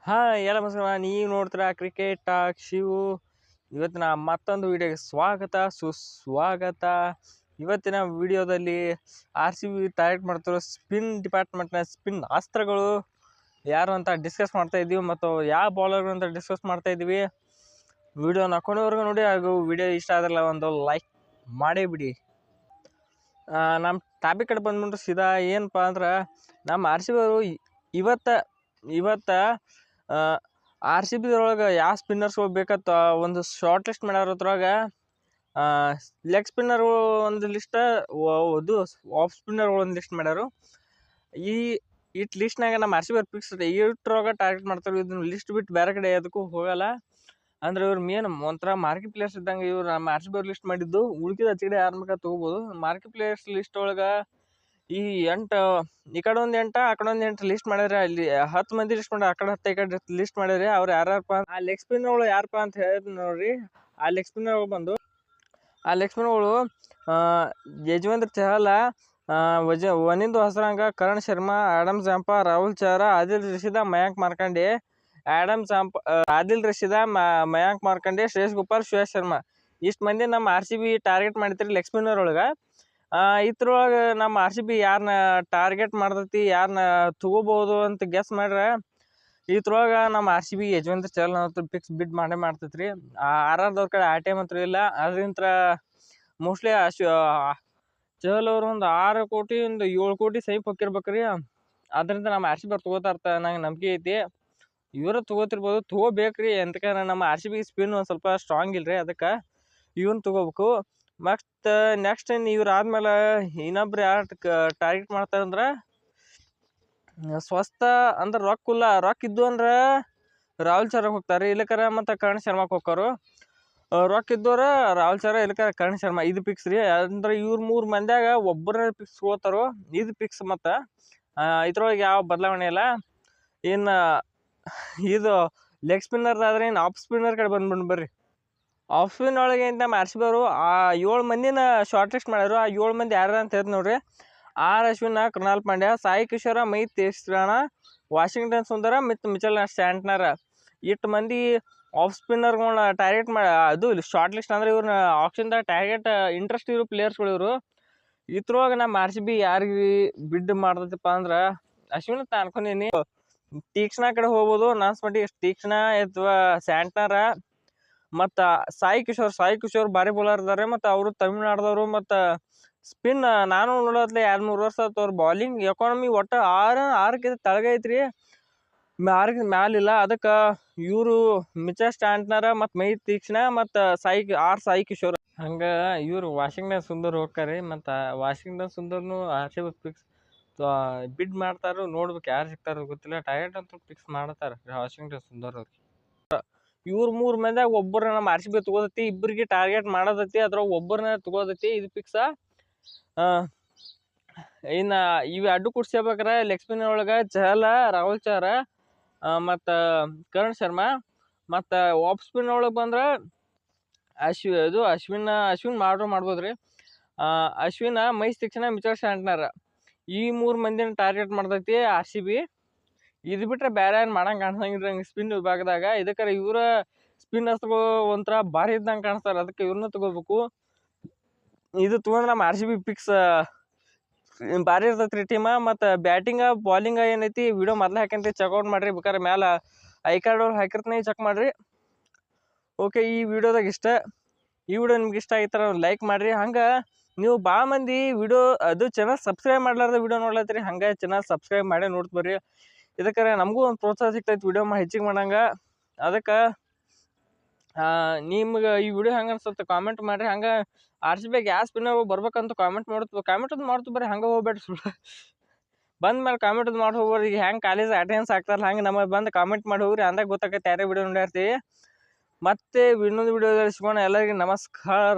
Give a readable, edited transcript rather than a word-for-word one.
ಎಲ್ಲ ನಮಸ್ಕಾರ. ನೀವು ನೋಡ್ತೀರಾ ಕ್ರಿಕೆಟ್ ಟಾಕ್ ಶಿವು. ಇವತ್ತಿನ ಮತ್ತೊಂದು ವಿಡಿಯೋಗೆ ಸ್ವಾಗತ ಸುಸ್ವಾಗತ. ಇವತ್ತಿನ ವಿಡಿಯೋದಲ್ಲಿ RCB ಟಾರ್ಗೆಟ್ ಮಾಡ್ತಿರೋ ಸ್ಪಿನ್ ಡಿಪಾರ್ಟ್ಮೆಂಟ್ನ ಸ್ಪಿನ್ ಅಸ್ತ್ರಗಳು ಯಾರು ಅಂತ ಡಿಸ್ಕಸ್ ಮಾಡ್ತಾ ಇದ್ದೀವಿ, ಮತ್ತು ಯಾವ ಬೌಲರ್ಗಳು ಅಂತ ಡಿಸ್ಕಸ್ ಮಾಡ್ತಾ ಇದ್ದೀವಿ. ವಿಡಿಯೋನ ಕೊನೆವರೆಗೂ ನೋಡಿ, ಹಾಗೂ ವಿಡಿಯೋ ಇಷ್ಟ ಆದ್ರಲ್ಲ ಒಂದು ಲೈಕ್ ಮಾಡೇ ಬಿಡಿ. ನಮ್ಮ ಟಾಪಿಕ್ ಕಡೆ ಬಂದ್ಬಿಟ್ಟು ಸೀದಾ ಏನಪ್ಪ ಅಂದ್ರೆ, ನಮ್ಮ RCB ಅವರು ಇವತ್ತು RCB ಒಳಗೆ ಯಾವ ಸ್ಪಿನ್ನರ್ಸ್ಗಳು ಬೇಕತ್ತ ಒಂದು ಶಾರ್ಟ್ ಲಿಸ್ಟ್ ಮಾಡ್ಯಾರ. ಅದ್ರೊಳಗೆ ಲೆಗ್ ಸ್ಪಿನ್ನರ್ಗಳು ಒಂದು ಲಿಸ್ಟ್, ಅದು ಆಫ್ ಸ್ಪಿನ್ನರ್ಗಳು ಒಂದು ಲಿಸ್ಟ್ ಮಾಡ್ಯಾರು. ಇಟ್ ಲಿಸ್ಟ್ನಾಗ ನಮ್ಮ RCB ಅವ್ರು ಫಿಕ್ಸ್ ಇಟ್ರೊಳಗೆ ಟಾರ್ಗೆಟ್ ಮಾಡ್ತಾರೆ. ಇದನ್ನ ಲಿಸ್ಟ್ ಬಿಟ್ಟು ಬೇರೆ ಕಡೆ ಅದಕ್ಕೂ ಹೋಗಲ್ಲ. ಅಂದ್ರೆ ಇವ್ರು ಮೇನ್ ಒಂಥರ ಮಾರ್ಕೆಟ್ ಪ್ಲೇಯರ್ಸ್ ಇದ್ದಂಗೆ. ಇವ್ರು ನಮ್ಮ RCB ಅವ್ರು ಲಿಸ್ಟ್ ಮಾಡಿದ್ದು, ಉಳ್ಕಿದ ಆಚೆ ಕಡೆ ಯಾರು ಬೇಕಾದ್ರೆ ತೊಗೋಬೋದು. ಮಾರ್ಕೆಟ್ ಪ್ಲೇಯರ್ಸ್ ಲಿಸ್ಟ್ ಒಳಗೆ ಈ 8 ಈ ಕಡೆ ಒಂದು 8 ಆ ಕಡೆ ಒಂದು 8 ಲಿಸ್ಟ್ ಮಾಡಿದ್ರೆ, ಅಲ್ಲಿ 10 ಮಂದಿ ಲಿಸ್ಟ್ ಮಾಡ್ಯಾರ. ಆ ಕಡೆ 10 ಈ ಕಡೆ ಲಿಸ್ಟ್ ಮಾಡಿದ್ರೆ ಅವ್ರು ಯಾರಪ್ಪ, ಆ ಲೆಗ್ ಸ್ಪಿನ್ನರ್ಗಳು ಯಾರಪ್ಪ ಅಂತ ಹೇಳಿದ್ ನೋಡ್ರಿ. ಆ ಲೆಗ್ ಸ್ಪಿನ್ನರ್ಗಳು ಯಜುವೇಂದ್ರ ಚಹಲ್, ವನಿಂದು ಹಸರಂಗ, ಕರಣ್ ಶರ್ಮಾ, ಆಡಮ್ ಜಾಂಪಾ, ರಾಹುಲ್ ಚಾರಾ, ಆದಿಲ್ ರಶೀದ, ಮಯಾಂಕ್ ಮಾರ್ಕಂಡೆ, ಮಯಾಂಕ್ ಮಾರ್ಕಂಡೆ, ಶ್ರೇಯಸ್ ಗೋಪಾಲ್, ಶ್ರೇಯಸ್ ಶರ್ಮಾ. ಇಷ್ಟು ಮಂದಿ ನಮ್ಮ RCB ಟಾರ್ಗೆಟ್ ಮಾಡಿದ್ರಿ ಲೆಗ್ ಸ್ಪಿನ್ನರ್ ಒಳಗೆ. ಇದ್ರೊಳಗೆ ನಮ್ಮ RCB ಯಾರನ್ನ ಟಾರ್ಗೆಟ್ ಮಾಡ್ತೈತಿ, ಯಾರನ್ನ ತಗೋಬಹುದು ಅಂತ ಗೆಸ್ ಮಾಡ್ರೆ, ಇದ್ರೊಳಗೆ ನಮ್ಮ RCB ಯಜುವೇಂದ್ರ ಚಹಲ್ ಅಂತೂ ಫಿಕ್ಸ್ ಬಿಡ್ ಮಾಡ್ತೈತ್ರಿ. RRದವ್ರ ಕಡೆ ಆ ಟೈಮ್ ಅಂತೂ ಇಲ್ಲ. ಅದರಿಂದ ಮೋಸ್ಟ್ಲಿ ಚಹಲ್ ಅವರು ಒಂದು 6 ಕೋಟಿ ಒಂದು 7 ಕೋಟಿ ಸೈಪ್ ಹೋಗಿರ್ಬೇಕ್ರಿ. ಅದರಿಂದ ನಮ್ಮ RCB ಅವ್ರು ತಗೋತಾ ನಂಗೆ ನಂಬಿಕೆ ಐತಿ. ಇವರು ತಗೋತಿರ್ಬೋದು, ತಗೋಬೇಕ್ರಿ. ಎಂತಕಂದ್ರೆ ನಮ್ಮ RCB ಸ್ಪಿನ್ ಒಂದು ಸ್ವಲ್ಪ ಸ್ಟ್ರಾಂಗ್ ಇಲ್ರಿ, ಅದಕ್ಕೆ ಇವನ್ ತಗೋಬೇಕು. ಮತ್ತು ನೆಕ್ಸ್ಟ್ ಇವ್ರು ಆದ್ಮೇಲೆ ಇನ್ನೊಬ್ರು ಯಾರು ಟಾರ್ಗೆಟ್ ಮಾಡ್ತಾರಂದ್ರೆ, ಸ್ವಸ್ಥ ಅಂದ್ರೆ ರೊಕ್ಕ ಇದ್ದು ಅಂದ್ರೆ ರಾಹುಲ್ ಚಾರಾಗ್ ಹೋಗ್ತಾರೆ, ಇಲ್ಲಕರ ಮತ್ತು ಕರಣ್ ಶರ್ಮಾಕ್ಕೆ ಹೋಗ್ತಾರು. ರೊಕ್ಕ ಇದ್ದವ್ರ ರಾಹುಲ್ ಚಾರಾ, ಇಲ್ಲಕರ ಕರಣ್ ಶರ್ಮಾ. ಇದು ಫಿಕ್ಸ್ ರೀ. ಅಂದ್ರೆ ಇವ್ರು 3 ಮಂದಿಯಾಗ ಒಬ್ಬರನ್ನ ಫಿಕ್ಸ್ ಹೋಗ್ತಾರೋ, ಇದು ಫಿಕ್ಸ್. ಮತ್ತು ಇದ್ರೊಳಗೆ ಯಾವ ಬದಲಾವಣೆ ಇಲ್ಲ. ಇನ್ನು ಇದು ಲೆಗ್ ಸ್ಪಿನ್ನರ್ ಆದ್ರೆ, ಇನ್ನು ಆಫ್ ಸ್ಪಿನ್ನರ್ ಕಡೆ ಬರ್ರಿ. ಆಫ್ ಸ್ಪಿನ್ ಒಳಗೆ ನಮ್ಮ RCB ಅವರು 7 ಮಂದಿನ ಶಾರ್ಟ್ ಲಿಸ್ಟ್ ಮಾಡ್ಯಾರು. ಆ 7 ಮಂದಿ ಯಾರು ಅಂತ ಹೇಳ್ದು ನೋಡ್ರಿ. ಅಶ್ವಿನ್, ಕೃಣಾಲ್ ಪಾಂಡ್ಯ, ಸಾಯಿ ಕಿಶೋರ, ಮಹಿತ್ ದೇಶ್ರಾಣ, ವಾಷಿಂಗ್ಟನ್ ಸುಂದರ ಮತ್ತು ಮಿಚೆಲ್ ಸ್ಯಾಂಟ್ನರ್. 8 ಮಂದಿ ಆಫ್ ಸ್ಪಿನ್ನರ್ಗಳನ್ನ ಟಾರ್ಗೆಟ್ ಅದು ಶಾರ್ಟ್ ಲಿಸ್ಟ್. ಅಂದ್ರೆ ಇವ್ರನ್ನ ಆಪ್ಷನ್ದಾಗ ಟಾರ್ಗೆಟ್ ಇಂಟ್ರೆಸ್ಟ್ ಇರೋ ಪ್ಲೇಯರ್ಸ್ಗಳು ಇವರು. ಇದ್ರೊಳಗೆ ನಮ್ಮ RCB ಯಾರಿಗೆ ಬಿಡ್ ಮಾಡ್ತೈತಪ್ಪ ಅಂದ್ರೆ, ಅಶ್ವಿನ್ ಅಂತ ಅನ್ಕೊಂಡೀನಿ. ತೀಕ್ಷ್ಣ ಕಡೆ ಹೋಗ್ಬೋದು. ನಾನ್ಸ್ಮಟ್ಟಿಗೆ ತೀಕ್ಷ್ಣ ಅಥವಾ ಸ್ಯಾಂಟ್ನರ ಮತ್ತು ಸಾಯಿ ಕಿಶೋರ್ ಭಾರಿ ಬೌಲರ್ ಇದ್ದಾರೆ. ಮತ್ತು ಅವರು ತಮಿಳ್ನಾಡ್ದವರು. ಮತ್ತು ಸ್ಪಿನ್ ನಾನು ನೋಡೋದ್ಲೆ 2-3 ವರ್ಷ ಆಯ್ತು. ಅವ್ರ ಬಾಲಿಂಗ್ ಎಕಾನಮಿ ಒಟ್ಟು 6 ತಳಗ ಐತ್ರಿ, 6 ಮ್ಯಾಲಿಲ್ಲ. ಅದಕ್ಕೆ ಇವರು ಮಿಚೆಲ್ ಸ್ಯಾಂಟ್ನರ ಮತ್ತು ಮಹಿತ್ ತೀಕ್ಷ್ಣ ಮತ್ತು ಸಾಯಿ ಕಿಶೋರ್. ಹಂಗೆ ಇವರು ವಾಷಿಂಗ್ಟನ್ ಸುಂದರ್ ಹೋಗ್ತಾರೆ. ಮತ್ತು ವಾಷಿಂಗ್ಟನ್ ಸುಂದರ್ನು RCB ಫಿಕ್ಸ್ ಬಿಡ್ ಮಾಡ್ತಾರೋ, ನೋಡ್ಬೇಕು ಯಾರು ಸಿಗ್ತಾರೋ ಗೊತ್ತಿಲ್ಲ. ಟಾರ್ಗೆಟ್ ಅಂತೂ ಫಿಕ್ಸ್ ಮಾಡ್ತಾರೆ ವಾಷಿಂಗ್ಟನ್ ಸುಂದರ್ ಅವ್ರಿಗೆ. ಇವ್ರು 3 ಮಂದಿಯಾಗ ಒಬ್ಬರನ್ನ ನಮ್ಮ RCB ತಗೋದೈತಿ, ಇಬ್ಬರಿಗೆ ಟಾರ್ಗೆಟ್ ಮಾಡೋದೈತಿ. ಅದ್ರಾಗ ಒಬ್ಬರನ್ನ ತಗೋದೈತಿ, ಇದು ಫಿಕ್ಸ. ಇನ್ನು ಇವು ಅಡ್ಡು ಕುಡ್ಸ್ಕೋಬೇಕಾರೆ ಲೆಗ್ ಸ್ಪಿನ್ನರ್ ಒಳಗೆ ಚಹಲ್, ರಾಹುಲ್ ಚಾರಾ ಮತ್ತು ಕರಣ್ ಶರ್ಮಾ. ಮತ್ತು ಆಫ್ ಸ್ಪಿನ್ ಒಳಗೆ ಬಂದ್ರೆ ಅಶ್ವಿನ್ ಮಾಡ್ಬೋದ್ರಿ. ಅಶ್ವಿನ, ಮಹಿತ್ ತೀಕ್ಷ್ಣ, ಮಿಚೆಲ್ ಸ್ಯಾಂಟ್ನರ್. ಈ 3 ಮಂದಿನ ಟಾರ್ಗೆಟ್ ಮಾಡ್ತೈತಿ RCB. ಇದು ಬಿಟ್ರೆ ಬೇರೆ ಏನು ಮಾಡಂಗೆ ಕಾಣಿಸಂಗಿಲ್ಲ ಸ್ಪಿನ್ ವಿಭಾಗದಾಗ. ಇದಕ್ಕೆ ಇವರ ಸ್ಪಿನ್ನರ್ಸ್ಗಳು ಒಂಥರ ಭಾರಿ ಇದ್ದಂಗೆ ಕಾಣಿಸ್ತಾರೆ. ಅದಕ್ಕೆ ಇವ್ರನ್ನ ತಗೋಬೇಕು. ಇದು ತೊಗೊಂಡ್ರೆ ನಮ್ಮ RCB ಫಿಕ್ಸ್ ಭಾರಿ ಇರ್ತೈತ್ರಿ ಟೀಮ. ಮತ್ತು ಬ್ಯಾಟಿಂಗ ಬಾಲಿಂಗ ಏನೈತಿ ವಿಡಿಯೋ ಮೊದಲೇ ಹಾಕಂತ ಚೆಕ್ಔಟ್ ಮಾಡಿರಿ. ಬೇಕಾದ್ರೆ ಮೇಲೆ ಐ ಕಾರ್ಡ್ ಅವ್ರು ಹಾಕಿರ್ತೀನಿ, ಚೆಕ್ ಮಾಡಿರಿ. ಓಕೆ, ಈ ವಿಡಿಯೋದಾಗ ಇಷ್ಟ. ಈ ವಿಡಿಯೋ ನಿಮ್ಗೆ ಇಷ್ಟ ಆಗಿತ್ತರ ಲೈಕ್ ಮಾಡಿರಿ. ಹಂಗೆ ನೀವು ಭಾಳ ಮಂದಿ ವಿಡಿಯೋ ಅದು ಚಾನಲ್ ಸಬ್ಸ್ಕ್ರೈಬ್ ಮಾಡ್ಲಾರ್ದ ವಿಡಿಯೋ ನೋಡ್ಲತ್ತೀರಿ. ಹಂಗೆ ಚಾನಲ್ ಸಬ್ಸ್ಕ್ರೈಬ್ ಮಾಡೇ ನೋಡ್ತು ಬರ್ರಿ. ಇದಕ್ಕೆ ನಮಗೂ ಒಂದು ಪ್ರೋತ್ಸಾಹ ಸಿಗ್ತೈತೆ ವಿಡಿಯೋ ಹೆಚ್ಚಿಗೆ ಮಾಡಂಗೆ. ಅದಕ್ಕೆ ನಿಮ್ಗೆ ಈ ವಿಡಿಯೋ ಹೆಂಗೆ ಅನ್ಸುತ್ತೆ ಕಾಮೆಂಟ್ ಮಾಡಿರಿ. ಹಂಗೆ RCB ಯಾವ ಸ್ಪಿನ್ನರ್ ಬರ್ಬೇಕಂತ ಕಾಮೆಂಟ್ ಮಾಡ್ತು ಬರ್ರಿ. ಹಂಗೆ ಹೋಗ್ಬೇಡ್ರಿ. ಬಂದ ಮೇಲೆ ಕಾಮೆಂಟ್ ಮಾಡಿ ಹೋಗ್ರಿ. ಈಗ ಹೆಂಗೆ ಕಾಲೇಜ್ ಅಟೆಂಡೆನ್ಸ್ ಆಗ್ತಾರಲ್ಲ, ಹಂಗೆ ನಮಗೆ ಬಂದು ಕಾಮೆಂಟ್ ಮಾಡಿ ಹೋಗ್ರಿ. ಅಂದಾಗ ಗೊತ್ತಾಗತ್ತೆ ಯಾರೇ ವಿಡಿಯೋ ನೋಡಿರ್ತೀವಿ. ಮತ್ತೆ ಇನ್ನೊಂದು ವಿಡಿಯೋದಲ್ಲಿ ಸಿಗೋಣ. ಎಲ್ಲರಿಗೂ ನಮಸ್ಕಾರ.